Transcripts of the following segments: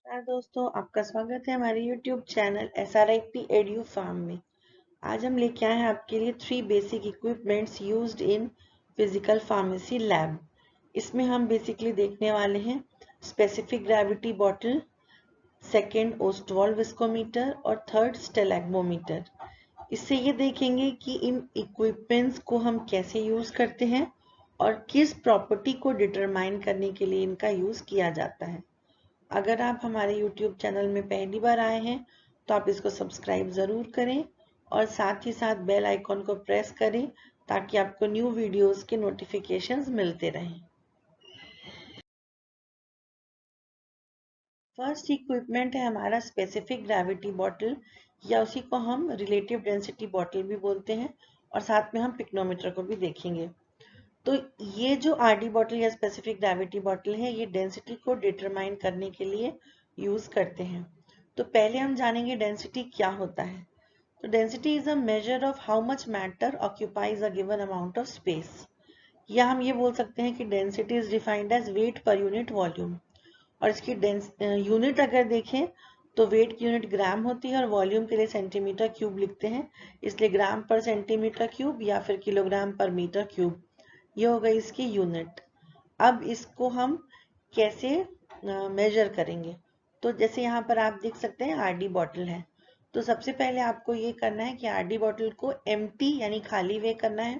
नमस्कार दोस्तों, आपका स्वागत है हमारे YouTube channel SRIP edu pharm में। आज हम लेके आए हैं आपके लिए 3 basic equipments used in physical pharmacy lab. इसमें हम बेसिकली देखने वाले हैं specific gravity bottle, second Ostwald viscometer और थर्ड स्टेलैग्मोमीटर। इससे ये देखेंगे कि इन इक्विपमेंट्स को हम कैसे यूज करते हैं और किस प्रॉपर्टी को डिटरमाइन करने के लिए इनका यूज किया जाता है। अगर आप हमारे YouTube चैनल में पहली बार आए हैं तो आप इसको सब्सक्राइब ज़रूर करें और साथ ही साथ बेल आइकॉन को प्रेस करें ताकि आपको न्यू वीडियोस के नोटिफिकेशंस मिलते रहें। फर्स्ट इक्विपमेंट है हमारा स्पेसिफिक ग्रेविटी बॉटल, या उसी को हम रिलेटिव डेंसिटी बॉटल भी बोलते हैं, और साथ में हम पिक्नोमीटर को भी देखेंगे। तो ये जो आरडी बॉटल या स्पेसिफिक ग्रेविटी बॉटल है, ये डेंसिटी को डिटरमाइन करने के लिए यूज करते हैं। तो पहले हम जानेंगे डेंसिटी क्या होता है। तो density is a measure of how much matter occupies a given amount of space, या हम ये बोल सकते हैं कि density is defined as weight per unit volume. और इसकी यूनिट अगर देखें तो वेट की यूनिट ग्राम होती है और वॉल्यूम के लिए सेंटीमीटर क्यूब लिखते हैं, इसलिए ग्राम पर सेंटीमीटर क्यूब या फिर किलोग्राम पर मीटर क्यूब, ये हो गई इसकी यूनिट। अब इसको हम कैसे मेजर करेंगे, तो जैसे यहाँ पर आप देख सकते हैं आरडी बॉटल है। तो सबसे पहले आपको ये करना है कि आरडी बॉटल को एम्प्टी यानी खाली वे करना है।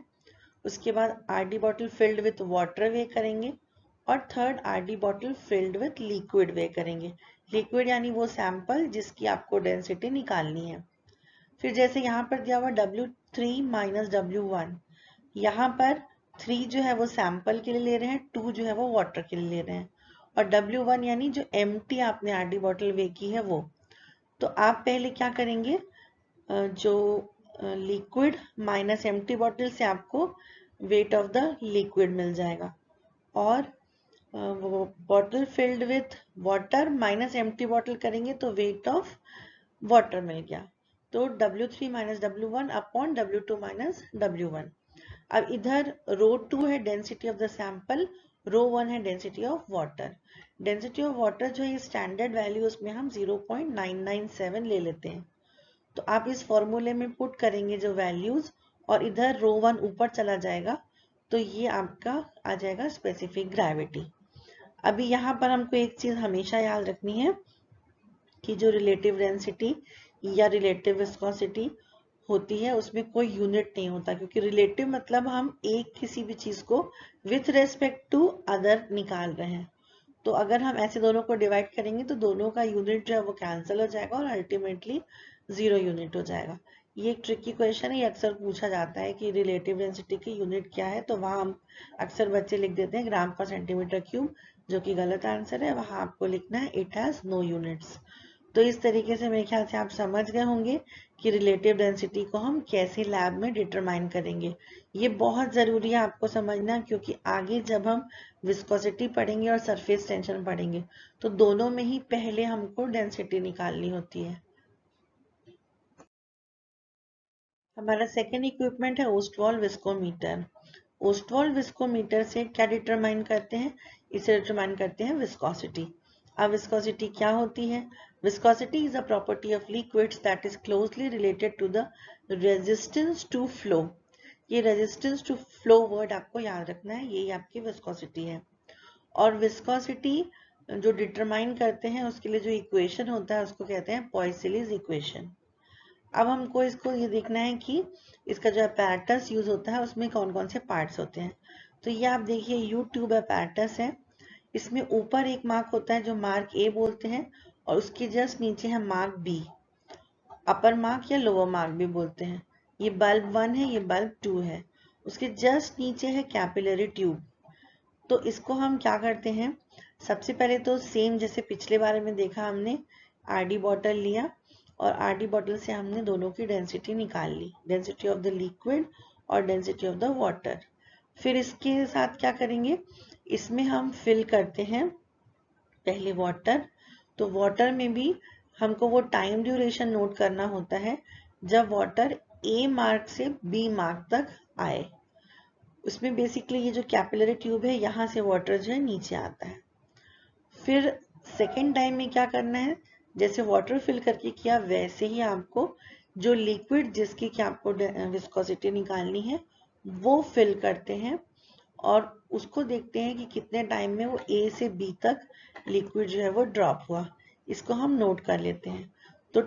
उसके बाद RD bottle filled with water weigh करेंगे, और third RD bottle filled with liquid weigh करेंगे। लिक्विड यानी वो सैंपल जिसकी आपको डेंसिटी निकालनी है। फिर जैसे यहाँ पर दिया हुआ W3 माइनस W1, यहाँ पर 3 जो है वो सैंपल के लिए ले रहे हैं, 2 जो है वो वाटर के लिए ले रहे हैं, और W1 यानी जो एम्प्टी आपने आरडी बॉटल वे की है वो। तो आप पहले क्या करेंगे, जो लिक्विड माइनस एम्प्टी बॉटल से आपको वेट ऑफ द लिक्विड मिल जाएगा, और वो bottle filled with water minus empty bottle करेंगे तो वेट ऑफ वाटर मिल गया। तो W3 minus W1 upon W2 minus W1। अब इधर रो 2 है डेंसिटी ऑफ द सैंपल, रो 1 है density of water. Density of water जो है स्टैंडर्ड वैल्यू, उसमें हम 0.997 ले लेते हैं। तो आप इस फॉर्मूले में पुट करेंगे जो वैल्यूज, और इधर रो 1 ऊपर चला जाएगा, तो ये आपका आ जाएगा स्पेसिफिक ग्रेविटी। अभी यहाँ पर हमको एक चीज हमेशा याद रखनी है कि जो रिलेटिव डेंसिटी या रिलेटिव विस्कोसिटी होती है उसमें कोई यूनिट नहीं होता, क्योंकि रिलेटिव मतलब हम एक किसी भी चीज को विथ रेस्पेक्ट टू अदर निकाल रहे हैं। तो अगर हम ऐसे दोनों को डिवाइड करेंगे तो दोनों का यूनिट जो है वो कैंसिल हो जाएगा और अल्टीमेटली 0 यूनिट हो जाएगा। ये एक ट्रिकी क्वेश्चन है, ये अक्सर पूछा जाता है कि रिलेटिव डेंसिटी की यूनिट क्या है, तो वहाँ हम अक्सर बच्चे लिख देते हैं ग्राम पर सेंटीमीटर क्यूब, जो कि गलत आंसर है। वहाँ आपको लिखना है इट हैज नो यूनिट्स। तो इस तरीके से मेरे ख्याल से आप समझ गए होंगे कि रिलेटिव डेंसिटी को हम कैसे लैब में डिटरमाइन करेंगे। ये बहुत ज़रूरी है आपको समझना, क्योंकि आगे जब हम विस्कोसिटी पढ़ेंगे और सरफेस टेंशन पढ़ेंगे तो दोनों में ही पहले हमको डेंसिटी निकालनी होती है। हमारा सेकेंड इक्विपमेंट है ओस्टवाल विस्कोमीटर। ओस्टवाल विस्कोमीटर से क्या डिटरमाइन करते हैं, इसे डिटरमाइन करते हैं विस्कोसिटी। अब विस्कोसिटी क्या होती है? Viscosity is a property of liquids that is closely related to the resistance to flow. ये रेजिस्टेंस टू फ्लो वर्ड आपको याद रखना है, यही आपकी विस्कोसिटी है। और विस्कोसिटी जो डिटरमाइन करते हैं उसके लिए जो इक्वेशन होता है उसको कहते हैं पॉइसलीज इक्वेशन। अब हमको इसको ये देखना है कि इसका जो अपैरेटस यूज होता है उसमें कौन कौन से पार्ट्स होते हैं। तो ये आप देखिए यू ट्यूब अपैरेटस है, इसमें ऊपर एक मार्क होता है जो मार्क ए बोलते हैं, और उसके जस्ट नीचे है मार्क बी, अपर मार्क या लोअर मार्क भी बोलते हैं। ये बल्ब 1 है, ये बल्ब 2 है। उसके जस्ट नीचे है कैपिलरी ट्यूब। तो इसको हम क्या करते हैं, सबसे पहले तो सेम जैसे पिछले बारे में देखा हमने, आरडी बॉटल लिया और आरडी बॉटल से हमने दोनों की डेंसिटी निकाल ली, डेंसिटी ऑफ द लिक्विड और डेंसिटी ऑफ द वाटर। फिर इसके साथ क्या करेंगे, इसमें हम फिल करते हैं पहले वाटर। तो वाटर में भी हमको वो टाइम ड्यूरेशन नोट करना होता है जब वाटर ए मार्क से बी मार्क तक आए। उसमें बेसिकली ये जो कैपिलरी ट्यूब है यहाँ से वाटर जो है नीचे आता है। फिर सेकेंड टाइम में क्या करना है, जैसे वाटर फिल करके किया वैसे ही आपको जो लिक्विड जिसकी कि आपको विस्कोसिटी निकालनी है वो फिल करते हैं और उसको देखते हैं कि कितने टाइम में वो ए से बी तक लिक्विड जो है वो ड्रॉप हुआ। इसको हम नोट कर लेते हैं। तो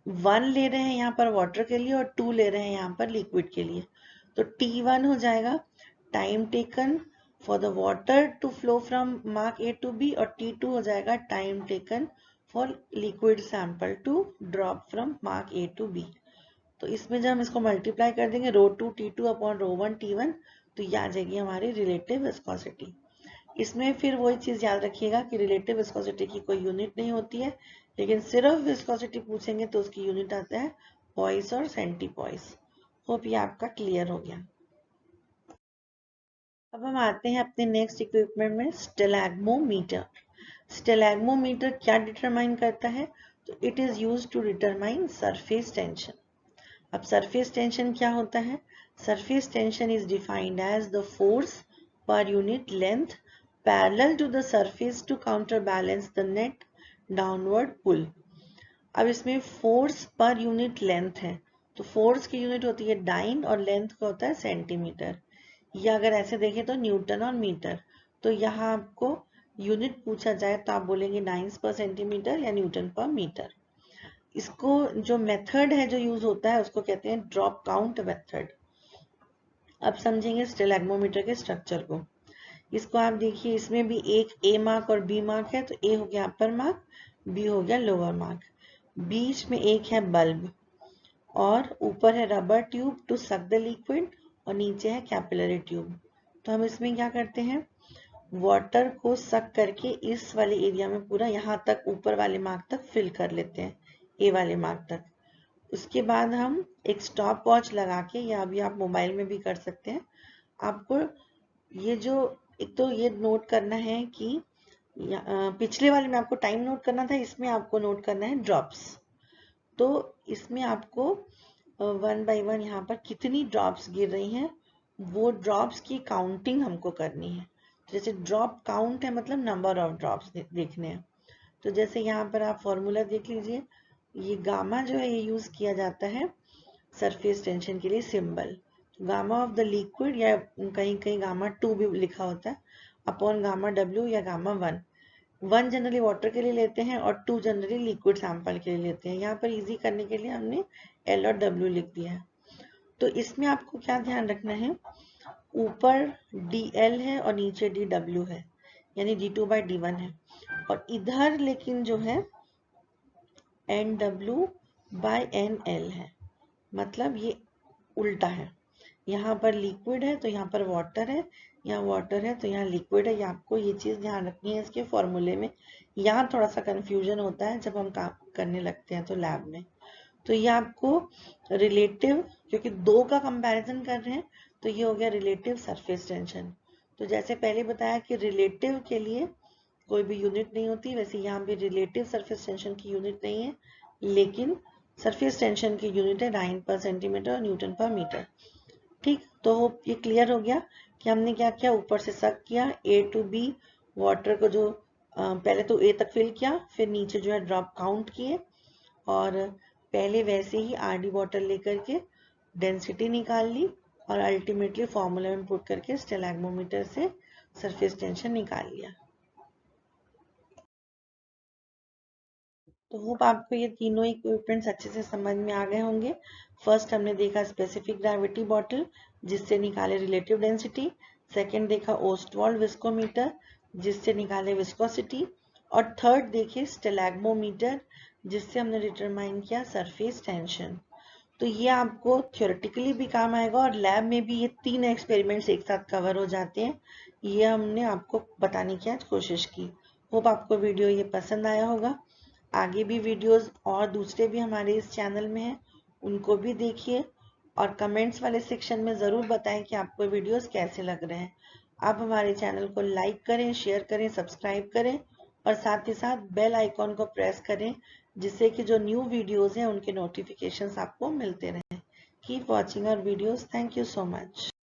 1 ले रहे हैं यहाँ पर वाटर के लिए और 2 ले रहे हैं यहाँ पर लिक्विड के लिए। तो T1 हो जाएगा time taken for the water to flow from mark A to B, और T2 हो जाएगा time taken for liquid sample to drop from mark A to B. तो इसमें जब हम इसको मल्टीप्लाई कर देंगे ρ2 T2 अपॉन ρ1 T1, तो ये आ जाएगी हमारी रिलेटिव विस्कोसिटी। इसमें फिर वही चीज याद रखिएगा कि रिलेटिव विस्कोसिटी की कोई यूनिट नहीं होती है, लेकिन सिर्फ विस्कोसिटी पूछेंगे तो उसकी यूनिट आता है पॉइस और सेंटीपॉइस। होप ये आपका क्लियर हो गया। अब हम आते हैं अपने नेक्स्ट इक्विपमेंट में, स्टेलैग्मोमीटर। स्टेलैग्मोमीटर क्या डिटरमाइन करता है, तो it is used to determine surface tension. अब सरफेस टेंशन क्या होता है, surface tension is defined as the force per unit length parallel to the surface to counter balance the net downward pull. अब इसमें force per unit length है, तो force की unit होती है डाइन और लेंथ का होता है सेंटीमीटर, या अगर ऐसे देखें तो न्यूटन और मीटर। तो यहाँ आपको यूनिट पूछा जाए तो आप बोलेंगे डाइन्स पर सेंटीमीटर या न्यूटन पर मीटर। इसको जो मेथड है जो यूज होता है उसको कहते हैं ड्रॉप काउंट मेथड। अब समझेंगे स्टेलैग्मोमीटर के स्ट्रक्चर को। इसको आप देखिए, इसमें भी एक ए मार्क और बी मार्क है, तो ए हो गया अपर मार्क, बी हो गया लोअर मार्क। बीच में एक है बल्ब और ऊपर है rubber tube to suck the liquid और नीचे है कैपिलरी ट्यूब। तो हम इसमें क्या करते हैं, वाटर को सक करके इस वाले एरिया में पूरा यहाँ तक ऊपर वाले मार्क तक फिल कर लेते हैं, ए वाले मार्क तक। उसके बाद हम एक स्टॉप वॉच लगा के, या अभी आप मोबाइल में भी कर सकते हैं, आपको ये जो एक तो ये नोट करना है कि पिछले वाले में आपको टाइम नोट करना था, इसमें आपको नोट करना है ड्रॉप्स। तो इसमें आपको 1 बाय 1 यहाँ पर कितनी ड्रॉप्स गिर रही हैं वो ड्रॉप्स की काउंटिंग हमको करनी है। जैसे ड्रॉप काउंट है मतलब नंबर ऑफ ड्रॉप्स देखने हैं। तो जैसे यहाँ पर आप फॉर्मूला देख लीजिए, ये गामा जो है ये यूज किया जाता है सरफेस टेंशन के लिए symbol. Gamma of the liquid, या कहीं कहीं गामा 2 भी लिखा होता है, अपॉन गामा W या गामा 1। 1 जनरली वाटर के लिए लेते हैं और 2 जनरली लिक्विड सैंपल के लिए लेते हैं। यहाँ पर इजी करने के लिए हमने L और W लिख दिया है। तो इसमें आपको क्या ध्यान रखना है, ऊपर DL है और नीचे DW है, यानी D2/D1 है, और इधर लेकिन जो है NW/NL है, मतलब ये उल्टा है। यहाँ पर लिक्विड है तो यहाँ पर वाटर है, यहाँ वाटर है तो यहाँ लिक्विड है। ये आपको ये चीज ध्यान रखनी है इसके फॉर्मूले में। यहाँ थोड़ा सा कंफ्यूजन होता है जब हम काम करने लगते हैं तो लैब में। तो ये आपको रिलेटिव, क्योंकि दो का कंपैरिजन कर रहे हैं, तो ये हो गया रिलेटिव सरफेस टेंशन। तो जैसे पहले बताया कि रिलेटिव के लिए कोई भी यूनिट नहीं होती, वैसे यहाँ भी रिलेटिव सरफेस टेंशन की यूनिट नहीं है, लेकिन सरफेस टेंशन की यूनिट है डाइन पर सेंटीमीटर और न्यूटन पर मीटर। ठीक, तो होप ये क्लियर हो गया कि हमने क्या किया, ऊपर से सक किया A to B वाटर को, जो पहले तो A तक फिल किया, फिर नीचे जो है ड्रॉप काउंट किए, और पहले वैसे ही RD बॉटल लेकर के डेंसिटी निकाल ली, और अल्टीमेटली फॉर्मूला में पुट करके स्टेलैग्मोमीटर से सरफेस टेंशन निकाल लिया। तो होप आपको ये तीनों इक्विपमेंट्स अच्छे से समझ में आ गए होंगे। फर्स्ट हमने देखा स्पेसिफिक ग्रेविटी बॉटल जिससे निकाले रिलेटिव डेंसिटी, सेकंड देखा ओस्टवाल्ड विस्कोमीटर जिससे निकाले विस्कोसिटी, और थर्ड देखिए स्टेलैग्मोमीटर जिससे हमने डिटरमाइन किया सरफेस टेंशन। तो ये आपको थियोरेटिकली भी काम आएगा और लैब में भी ये तीन एक्सपेरिमेंट्स एक साथ कवर हो जाते हैं। ये हमने आपको बताने की आज कोशिश की। होप आपको वीडियो ये पसंद आया होगा। आगे भी वीडियोस और दूसरे भी हमारे इस चैनल में हैं, उनको भी देखिए, और कमेंट्स वाले सेक्शन में ज़रूर बताएं कि आपको वीडियोस कैसे लग रहे हैं। आप हमारे चैनल को लाइक करें, शेयर करें, सब्सक्राइब करें, और साथ ही साथ बेल आइकॉन को प्रेस करें जिससे कि जो न्यू वीडियोस हैं उनके नोटिफिकेशंस आपको मिलते रहें। Keep watching our videos. Thank you so much.